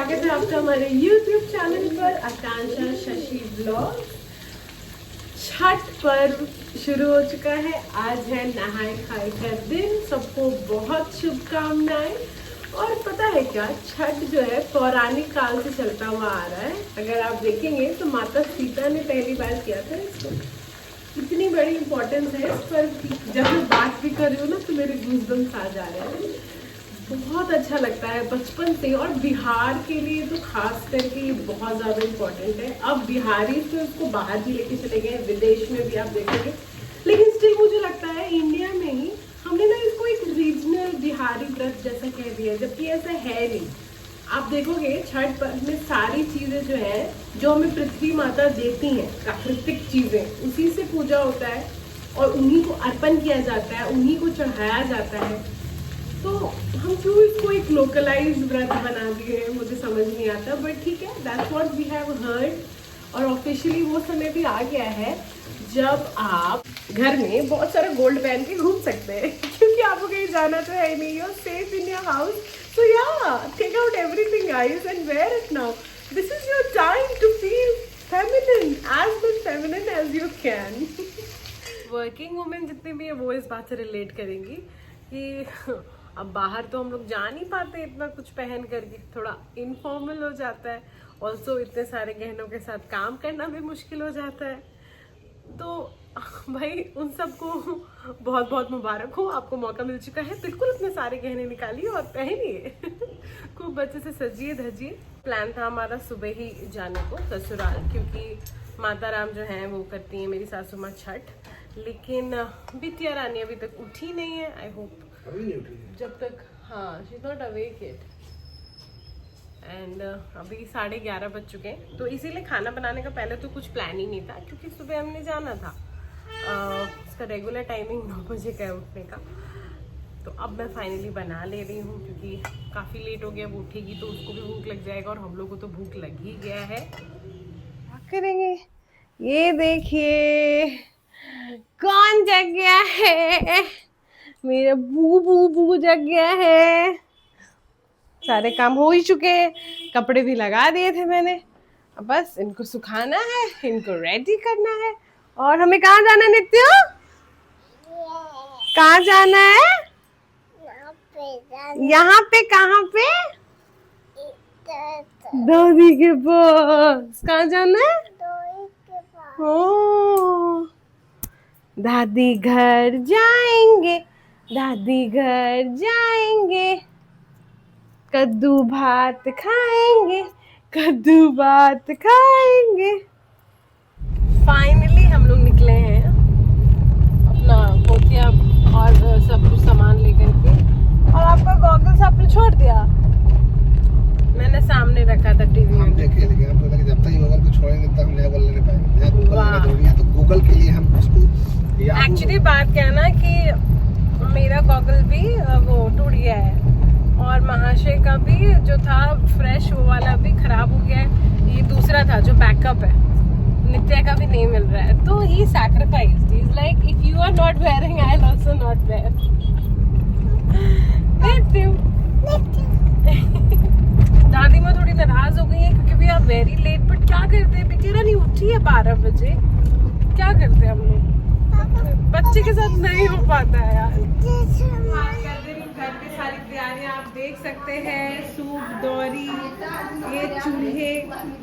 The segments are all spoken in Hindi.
स्वागत है आपका हमारे YouTube चैनल पर आकांक्षा शशि ब्लॉग। छठ पर्व शुरू हो चुका है। आज है नहाए खाए का दिन। सबको बहुत शुभकामनाएं। और पता है क्या, छठ जो है पौराणिक काल से चलता हुआ आ रहा है। अगर आप देखेंगे तो माता सीता ने पहली बार किया था इसको। इतनी बड़ी इम्पोर्टेंस है इस पर्व की। जब मैं बात भी कर रही हूँ ना तो मेरे गूज़बम्स आ जा रहे हैं। बहुत अच्छा लगता है बचपन से। और बिहार के लिए तो खास करके ये बहुत ज़्यादा इम्पोर्टेंट है। अब बिहारी तो इसको बाहर भी लेके चले गए, विदेश में भी आप देखेंगे, लेकिन स्टिल मुझे लगता है इंडिया में ही हमने ना इसको एक रीजनल बिहारी व्रत जैसा कह दिया, जबकि ऐसा है नहीं। आप देखोगे छठ पर्व में सारी चीज़ें जो है, जो हमें पृथ्वी माता देती हैं, प्राकृतिक चीज़ें, उसी से पूजा होता है और उन्हीं को अर्पण किया जाता है, उन्हीं को चढ़ाया जाता है। तो हम क्यों इसको एक लोकलाइज व्रत बना दिए हैं, मुझे समझ नहीं आता। बट ठीक है, that's what we have heard. और ऑफिशियली वो समय भी आ गया है जब आप घर में बहुत सारा गोल्ड पहन के घूम सकते हैं, क्योंकि आपको कहीं जाना तो है नहीं। You are safe in your house, so yeah take out everything guys and wear it now. This is your time to feel feminine, as much feminine as you can. Working women जितनी भी है वो इस बात से रिलेट करेंगी कि अब बाहर तो हम लोग जा नहीं पाते इतना कुछ पहन करके, थोड़ा इनफॉर्मल हो जाता है। ऑल्सो इतने सारे गहनों के साथ काम करना भी मुश्किल हो जाता है। तो भाई उन सबको बहुत बहुत मुबारक हो, आपको मौका मिल चुका है। बिल्कुल अपने सारे गहने निकालिए और पहनिए। खूब अच्छे से सजिए धजिए। प्लान था हमारा सुबह ही जाने को ससुराल, क्योंकि माता राम जो हैं वो करती हैं मेरी सासू माँ छठ। लेकिन बिटिया रानी अभी तक उठी नहीं है। आई होप जब तक, हाँ, she is not awake yet. And अभी 11:30 बज चुके हैं, तो इसीलिए खाना बनाने का पहले तो कुछ प्लान ही नहीं था, क्योंकि सुबह हमने जाना था। उसका रेगुलर टाइमिंग 9 बजे का है उठने का। तो अब मैं फाइनली बना ले रही हूँ, क्योंकि काफ़ी लेट हो गया। वो उठेगी तो उसको भी भूख लग जाएगा और हम लोगों को तो भूख लग ही गया है। क्या करेंगे? ये देखिए कौन जग गया है। मेरा बू बू बू जग गया है। सारे काम हो ही चुके हैं, कपड़े भी लगा दिए थे मैंने। अब बस इनको सुखाना है, इनको रेडी करना है। और हमें कहाँ जाना है नित्य? कहाँ जाना है? यहाँ पे। कहाँ पे? दादी के पास। कहाँ जाना है? ओ, दादी घर जाएंगे, दादी घर जाएंगे, कद्दू भात खाएंगे, कद्दू भात खाएंगे। फाइनली हम लोग निकले हैं अपना पोतिया और सब कुछ सामान लेकर के। और आपका गॉगल्स आपने छोड़ दिया? मैंने सामने रखा था टीवी में। देखे, लेकिन हमको लगा जब तक गूगल को छोड़े नहीं तब हम लेवल लेने पाएंगे। तो गूगल के लिए हम उसको एक्चुअली बात क्या है ना कि मेरा गॉगल भी वो टूट गया है, और महाशय का भी जो था फ्रेश वो वाला भी खराब हो गया है। ये दूसरा था जो बैकअप है, नित्या का भी नहीं मिल रहा है। तो he sacrificed, he is like if you are not wearing I will also not wear. दादी माँ थोड़ी नाराज हो गई है क्योंकि we are very late. But क्या करते हैं, बेटी रानी उठी है 12 बजे। क्या करते हैं हम लोग, बच्चे के साथ नहीं हो पाता है यार। घर की सारी तैयारियां आप देख सकते हैं। सूप, दौरी, ये चूल्हे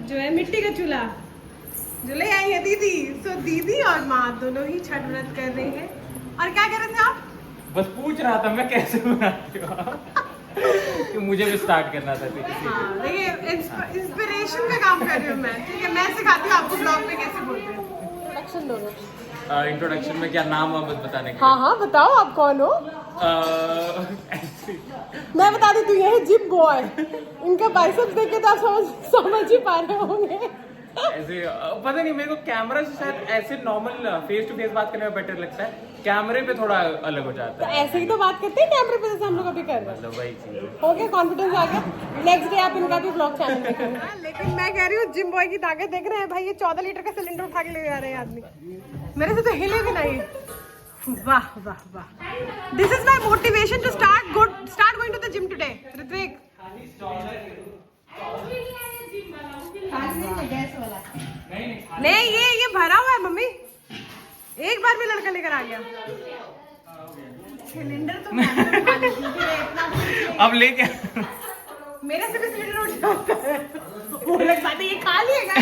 जो है मिट्टी का चूल्हा जो ले आई है दीदी। सो दीदी और माँ दोनों ही छठ व्रत कर रही हैं। और क्या कर रहे थे आप? बस पूछ रहा था मैं कैसे बनाती हूँ। कि मुझे भी स्टार्ट करना था। हाँ, देखिए इंस्पिरेशन का काम कर रही हूँ मैं। ठीक है, मैं सिखाती हूँ आपको ब्लॉग में कैसे बोलते हैं। इंट्रोडक्शन दो। इंट्रोडक्शन में क्या नाम वाम बताने का? हाँ हाँ बताओ, आप कौन हो? मैं बता देती हूँ, ये है जिम बॉय। इनका बाइसेप्स देख के तो आप समझ ही पा रहे होंगे। ऐसे पता नहीं, मेरे को कैमरा से शायद ऐसे नॉर्मल फेस टू फेस बात करने में बेटर लगता है। कैमरे पे थोड़ा अलग हो जाता है। तो ऐसे ही तो बात करते हैं कैमरे पे, जैसे हम लोग अभी कर रहे हैं। मतलब वही चीज हो गया, कॉन्फिडेंस आ गया। नेक्स्ट डे आप इनका भी ब्लॉग चैनल देखेंगे। लेकिन मैं कह रही हूँ जिम बॉय की ताकत देख रहे हैं भाई। ये 14 लीटर का सिलेंडर उठा के ले जा रहे हैं आदमी। मेरे से तो हिले भी नहीं। वाह वाह वाह। This is my motivation to start going to the gym today. Ritwik नहीं ये भरा हुआ है मम्मी, एक बार में लड़का लेकर आ गया। सिलेंडर तो अब लेके मेरे से भी सिलेंडर उठ जाता है। वो लोग बातें ये खा लिएगा।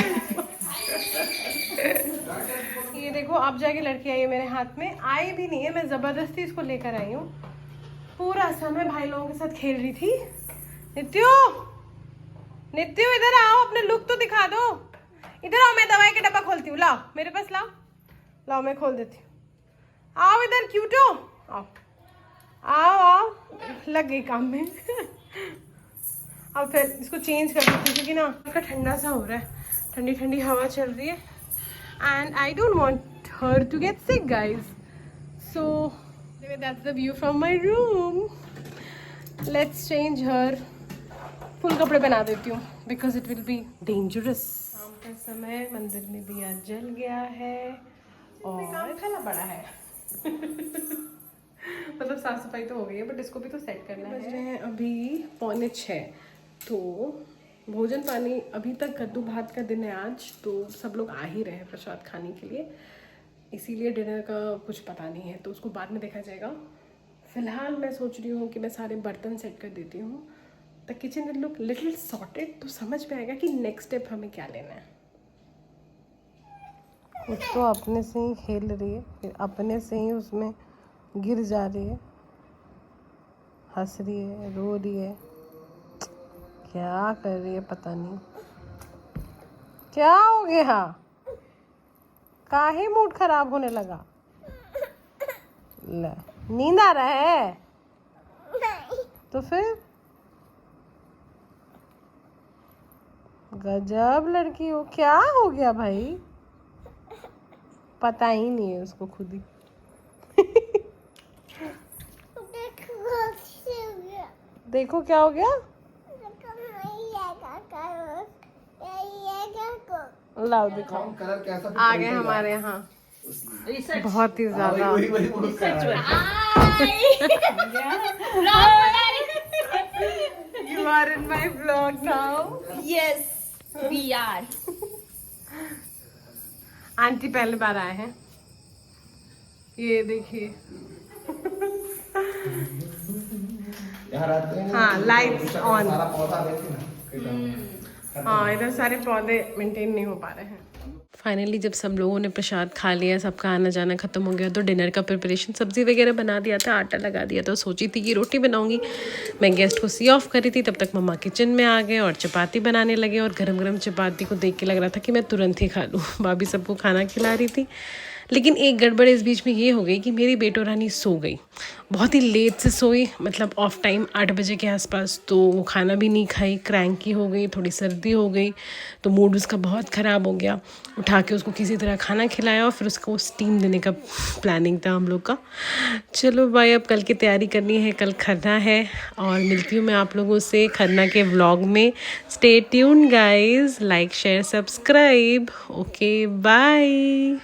ये देखो अब जाके लड़की आई है मेरे हाथ में, आई भी नहीं है, मैं जबरदस्ती इसको लेकर आई हूँ। पूरा समय भाई लोगों के साथ खेल रही थी। नित्यो नित्यो इधर आओ, अपने लुक तो दिखा दो। इधर आओ, मैं दवाई का डब्बा खोलती हूँ, लाओ मेरे पास लाओ, लाओ मैं खोल देती हूँ। आओ इधर क्यूटो, आओ आओ आओ, लग गई काम में। अब फिर इसको चेंज कर देती हूँ क्योंकि ना का ठंडा सा हो रहा है, ठंडी ठंडी हवा चल रही है and I don't want her to get sick guys. So that's the view from my room. Let's change her, फुल कपड़े पहना देती हूँ because it will be dangerous. शाम का समय, मंदिर में दिया जल गया है और खाना बड़ा है। मतलब साफ सफाई तो हो गई है बट इसको भी तो सेट करना है। बज रहे हैं अभी 5:45, तो भोजन पानी अभी तक कद्दू भात का दिन है आज, तो सब लोग आ ही रहे हैं प्रसाद खाने के लिए, इसीलिए डिनर का कुछ पता नहीं है, तो उसको बाद में देखा जाएगा। फिलहाल मैं सोच रही हूँ कि मैं सारे बर्तन सेट कर देती हूँ, the kitchen will look little sorted, तो समझ में आएगा कि नेक्स्ट स्टेप हमें क्या लेना है। कुछ तो अपने से ही खेल रही है, फिर अपने से ही उसमें गिर जा रही है, हंस रही है, रो रही है, क्या कर रही है पता नहीं। क्या हो गया, काहे मूड खराब होने लगा? ले, नींद आ रहा है? नहीं। तो फिर गजब लड़की हो, क्या हो गया भाई? पता ही नहीं है उसको खुद ही। देखो क्या हो गया? लाओ दिखाओ, कलर कैसा आ गए हमारे यहाँ बहुत ही ज्यादा। You are in my vlog now. Yes, we are. Aunty पहले बार आए हैं, ये देखिए। हाँ लाइट्स ऑन। हाँ इधर सारे पौधे मेंटेन नहीं हो पा रहे हैं। फाइनली जब सब लोगों ने प्रसाद खा लिया, सबका आना जाना खत्म हो गया, तो डिनर का प्रिपरेशन, सब्जी वगैरह बना दिया था, आटा लगा दिया था, सोची थी कि रोटी बनाऊंगी। मैं गेस्ट को सी ऑफ करी थी, तब तक मम्मा किचन में आ गए और चपाती बनाने लगे, और गरम गरम चपाती को देख के लग रहा था कि मैं तुरंत ही खा लूँ। भाभी सबको खाना खिला रही थी, लेकिन एक गड़बड़ इस बीच में ये हो गई कि मेरी बेटो रानी सो गई, बहुत ही लेट से सोई, मतलब ऑफ टाइम 8 बजे के आसपास, तो वो खाना भी नहीं खाई, क्रैंकी हो गई, थोड़ी सर्दी हो गई, तो मूड उसका बहुत ख़राब हो गया। उठा के उसको किसी तरह खाना खिलाया और फिर उसको स्टीम देने का प्लानिंग था हम लोग का। चलो भाई अब कल की तैयारी करनी है, कल खरना है, और मिलती हूँ मैं आप लोगों से खरना के व्लॉग में। Stay tuned guys, like share subscribe, okay bye.